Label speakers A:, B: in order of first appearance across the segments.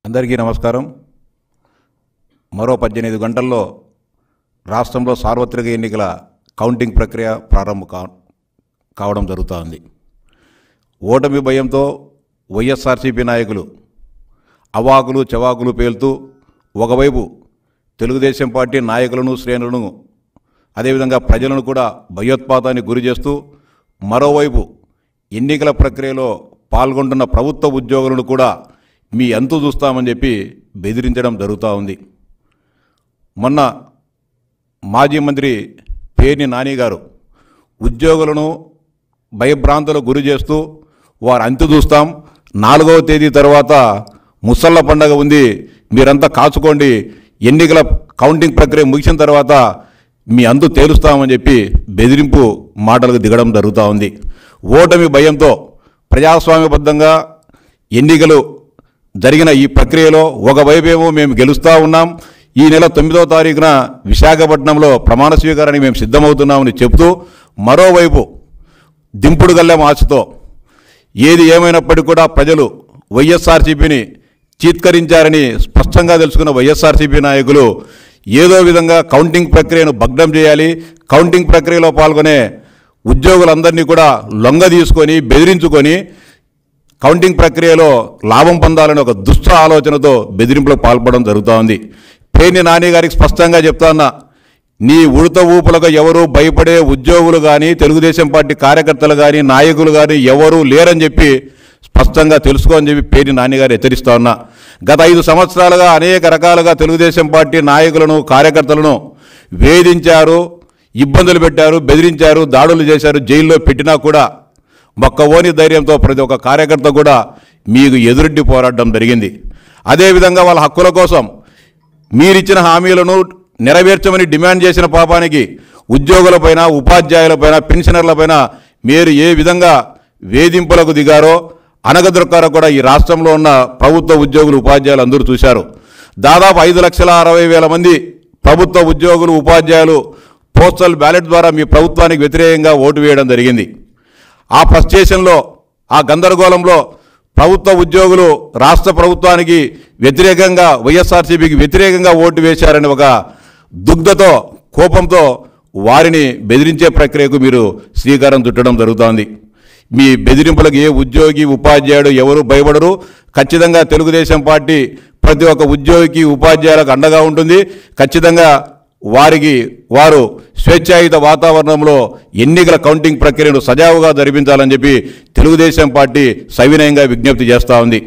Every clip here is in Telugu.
A: అందరికీ నమస్కారం. మరో 18 గంటల్లో రాష్ట్రంలో సార్వత్రిక ఎన్నికల కౌంటింగ్ ప్రక్రియ ప్రారంభం కావడం జరుగుతోంది. ఓటమి భయంతో వైఎస్ఆర్సీపీ నాయకులు అవాకులు చవాకులు పేలుతూ ఒకవైపు తెలుగుదేశం పార్టీ నాయకులను శ్రేణులను అదేవిధంగా ప్రజలను కూడా భయోత్పాతానికి గురి చేస్తూ మరోవైపు ఎన్నికల ప్రక్రియలో పాల్గొంటున్న ప్రభుత్వ ఉద్యోగులను కూడా మీ అంతు చూస్తామని చెప్పి బెదిరించడం జరుగుతూ ఉంది. మొన్న మాజీ మంత్రి పేర్ని నాని గారు ఉద్యోగులను భయభ్రాంతులకు గురి చేస్తూ వారు అంతు చూస్తాం, 4వ తేదీ తర్వాత ముసళ్ళ పండగ ఉంది, మీరంతా కాచుకోండి, ఎన్నికల కౌంటింగ్ ప్రక్రియ ముగిసిన తర్వాత మీ అంతు తేలుస్తామని చెప్పి బెదిరింపు మాటలకు దిగడం జరుగుతూ ఉంది. ఓటమి భయంతో ప్రజాస్వామ్యబద్ధంగా ఎన్నికలు జరిగిన ఈ ప్రక్రియలో ఒకవైపేమో మేము గెలుస్తూ ఉన్నాం, ఈ నెల 9వ తారీఖున విశాఖపట్నంలో ప్రమాణ స్వీకారానికి మేము సిద్ధమవుతున్నామని చెబుతూ మరోవైపు దింపుడు గల్లెం ఆశతో ఏది ఏమైనప్పటికీ కూడా ప్రజలు వైఎస్ఆర్సీపీని చీత్కరించారని స్పష్టంగా తెలుసుకున్న వైఎస్ఆర్సీపీ నాయకులు ఏదో విధంగా కౌంటింగ్ ప్రక్రియను భగ్నం చేయాలి, కౌంటింగ్ ప్రక్రియలో పాల్గొనే ఉద్యోగులందరినీ కూడా లొంగ తీసుకొని బెదిరించుకొని కౌంటింగ్ ప్రక్రియలో లాభం పొందాలని ఒక దుష్ట ఆలోచనతో బెదిరింపులకు పాల్పడడం జరుగుతూ ఉంది. పేర్ని నాని గారికి స్పష్టంగా చెప్తా ఉన్నా, నీ ఉడత ఊపులకు ఎవరు భయపడే ఉద్యోగులు కానీ తెలుగుదేశం పార్టీ కార్యకర్తలు కానీ నాయకులు కానీ ఎవరూ లేరని చెప్పి స్పష్టంగా తెలుసుకో అని చెప్పి పేర్ని నాని గారు హెచ్చరిస్తూ ఉన్నా. గత 5 సంవత్సరాలుగా అనేక రకాలుగా తెలుగుదేశం పార్టీ నాయకులను కార్యకర్తలను వేధించారు, ఇబ్బందులు పెట్టారు, బెదిరించారు, దాడులు చేశారు, జైల్లో పెట్టినా కూడా మొక్కవోని ధైర్యంతో ప్రతి ఒక్క కార్యకర్త కూడా మీకు ఎదురెడ్డి పోరాడడం జరిగింది. అదేవిధంగా వాళ్ళ హక్కుల కోసం మీరిచ్చిన హామీలను నెరవేర్చమని డిమాండ్ చేసిన పాపానికి ఉద్యోగులపైన, ఉపాధ్యాయులపైన, పెన్షనర్లపైన మీరు ఏ విధంగా వేధింపులకు దిగారో అనగదొక్కారో కూడా ఈ రాష్ట్రంలో ఉన్న ప్రభుత్వ ఉద్యోగులు ఉపాధ్యాయులు అందరూ చూశారు. దాదాపు 5,60,000 మంది ప్రభుత్వ ఉద్యోగులు ఉపాధ్యాయులు పోస్టల్ బ్యాలెట్ ద్వారా మీ ప్రభుత్వానికి వ్యతిరేకంగా ఓటు వేయడం జరిగింది. ఆ ఫ్రస్ట్రేషన్లో, ఆ గందరగోళంలో ప్రభుత్వ ఉద్యోగులు రాష్ట్ర ప్రభుత్వానికి వ్యతిరేకంగా వైఎస్ఆర్సీపీకి వ్యతిరేకంగా ఓటు వేశారని ఒక దుగ్ధతో, కోపంతో వారిని బెదిరించే ప్రక్రియకు మీరు శ్రీకారం చుట్టడం జరుగుతోంది. మీ బెదిరింపులకు ఏ ఉద్యోగి ఉపాధ్యాయుడు ఎవరు భయపడరు. ఖచ్చితంగా తెలుగుదేశం పార్టీ ప్రతి ఒక్క ఉద్యోగికి ఉపాధ్యాయులకు అండగా ఉంటుంది. ఖచ్చితంగా వారు స్వేచ్ఛాయుత వాతావరణంలో ఎన్నికల కౌంటింగ్ ప్రక్రియను సజావుగా జరిపించాలని చెప్పి తెలుగుదేశం పార్టీ సవినయంగా విజ్ఞప్తి చేస్తూ ఉంది.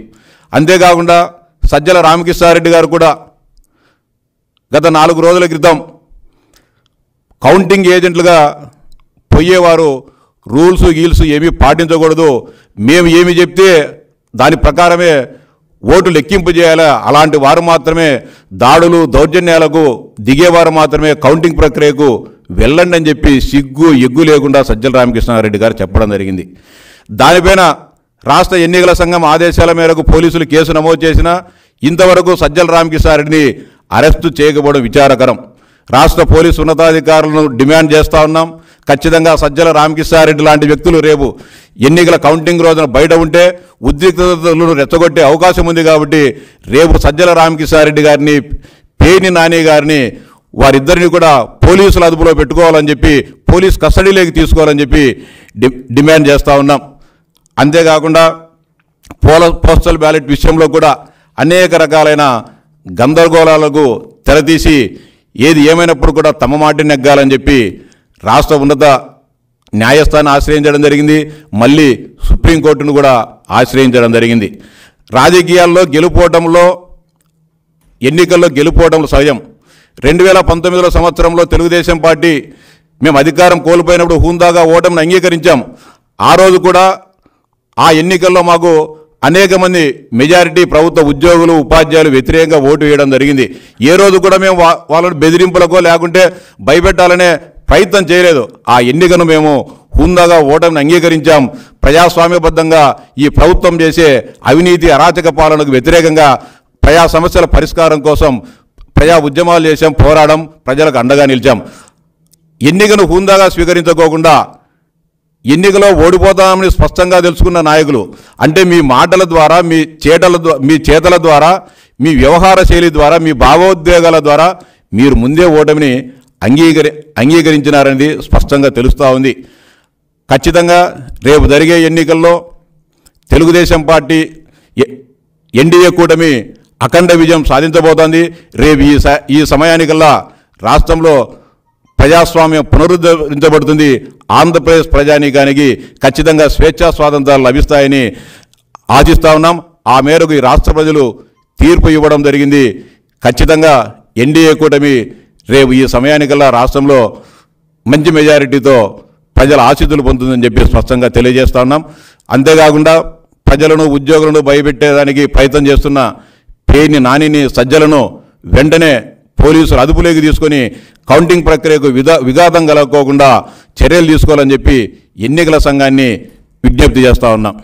A: అంతేకాకుండా సజ్జల రామకృష్ణారెడ్డి గారు కూడా గత 4 రోజుల క్రితం కౌంటింగ్ ఏజెంట్లుగా పోయేవారు రూల్స్ గీల్స్ ఏమీ పాటించకూడదు, మేము ఏమి చెప్తే దాని ప్రకారమే ఓటు లెక్కింపు చేయాలి, అలాంటి వారు మాత్రమే దాడులు దౌర్జన్యాలకు దిగేవారు మాత్రమే కౌంటింగ్ ప్రక్రియకు వెళ్ళండి అని చెప్పి సిగ్గు ఎగ్గు లేకుండా సజ్జల రామకృష్ణారెడ్డి గారు చెప్పడం జరిగింది. దానిపైన రాష్ట్ర ఎన్నికల సంఘం ఆదేశాల మేరకు పోలీసులు కేసు నమోదు చేసినా ఇంతవరకు సజ్జల రామకృష్ణారెడ్డిని అరెస్టు చేయకపోవడం విచారకరం. రాష్ట్ర పోలీసు ఉన్నతాధికారులను డిమాండ్ చేస్తూ ఉన్నాం, ఖచ్చితంగా సజ్జల రామకృష్ణారెడ్డి లాంటి వ్యక్తులు రేపు ఎన్నికల కౌంటింగ్ రోజున బయట ఉంటే ఉద్రిక్తతలను రెచ్చగొట్టే అవకాశం ఉంది. కాబట్టి రేపు సజ్జల రామకృష్ణారెడ్డి గారిని, పేర్ని నాని గారిని, వారిద్దరిని కూడా పోలీసుల అదుపులో పెట్టుకోవాలని చెప్పి, పోలీస్ కస్టడీలోకి తీసుకోవాలని చెప్పి డిమాండ్ చేస్తూ ఉన్నాం. అంతేకాకుండా పోస్టల్ బ్యాలెట్ విషయంలో కూడా అనేక రకాలైన గందరగోళాలకు తెరతీసి ఏది ఏమైనప్పుడు కూడా తమ మాట నెగ్గాలని చెప్పి రాష్ట్ర ఉన్నత న్యాయస్థానాన్ని ఆశ్రయించడం జరిగింది. మళ్ళీ సుప్రీంకోర్టును కూడా ఆశ్రయించడం జరిగింది. రాజకీయాల్లో గెలుపోవటంలో, ఎన్నికల్లో గెలుపోవటంలో సహజం. 2019 సంవత్సరంలో తెలుగుదేశం పార్టీ మేము అధికారం కోల్పోయినప్పుడు హుందాగా ఓటమిని అంగీకరించాం. ఆ రోజు కూడా ఆ ఎన్నికల్లో మాకు అనేక మంది మెజారిటీ ప్రభుత్వ ఉద్యోగులు ఉపాధ్యాయులు వ్యతిరేకంగా ఓటు వేయడం జరిగింది. ఏ రోజు కూడా మేము వాళ్ళని బెదిరింపులకో లేకుంటే భయపెట్టాలనే ప్రయత్నం చేయలేదు. ఆ ఎన్నికను మేము హుందాగా ఓటమిని అంగీకరించాం. ప్రజాస్వామ్యబద్ధంగా ఈ ప్రభుత్వం చేసే అవినీతి అరాచక పాలనకు వ్యతిరేకంగా ప్రజా సమస్యల పరిష్కారం కోసం ప్రజా ఉద్యమాలు చేశాం, పోరాడం, ప్రజలకు అండగా నిలిచాం. ఎన్నికను హుందాగా స్వీకరించుకోకుండా ఎన్నికలో ఓడిపోతామని స్పష్టంగా తెలుసుకున్న నాయకులు అంటే మీ మాటల ద్వారా మీ చేతల ద్వారా మీ వ్యవహార శైలి ద్వారా, మీ భావోద్వేగాల ద్వారా మీరు ముందే ఓటమిని అంగీకరించినారనేది స్పష్టంగా తెలుస్తూ ఉంది. ఖచ్చితంగా రేపు జరిగే ఎన్నికల్లో తెలుగుదేశం పార్టీ ఎన్డీఏ కూటమి అఖండ విజయం సాధించబోతోంది. రేపు ఈ సమయానికల్లా రాష్ట్రంలో ప్రజాస్వామ్యం పునరుద్ధరించబడుతుంది. ఆంధ్రప్రదేశ్ ప్రజానీకానికి ఖచ్చితంగా స్వేచ్ఛా స్వాతంత్రాలు లభిస్తాయని ఆశిస్తూ ఉన్నాం. ఆ మేరకు ఈ రాష్ట్ర ప్రజలు తీర్పు ఇవ్వడం జరిగింది. ఖచ్చితంగా ఎన్డీఏ కూటమి రేపు ఈ సమయానికల్లా రాష్ట్రంలో మంచి మెజారిటీతో ప్రజల ఆశీస్సులు పొందుతుందని చెప్పి స్పష్టంగా తెలియజేస్తా ఉన్నాం. అంతేకాకుండా ప్రజలను, ఉద్యోగులను భయపెట్టేదానికి ప్రయత్నం చేస్తున్న పేర్ని నానిని, సజ్జలను వెంటనే పోలీసులు అదుపులోకి తీసుకొని కౌంటింగ్ ప్రక్రియకు విఘాతం కలగకోకుండా చర్యలు తీసుకోవాలని చెప్పి ఎన్నికల సంఘాన్ని విజ్ఞప్తి చేస్తూ ఉన్నాం.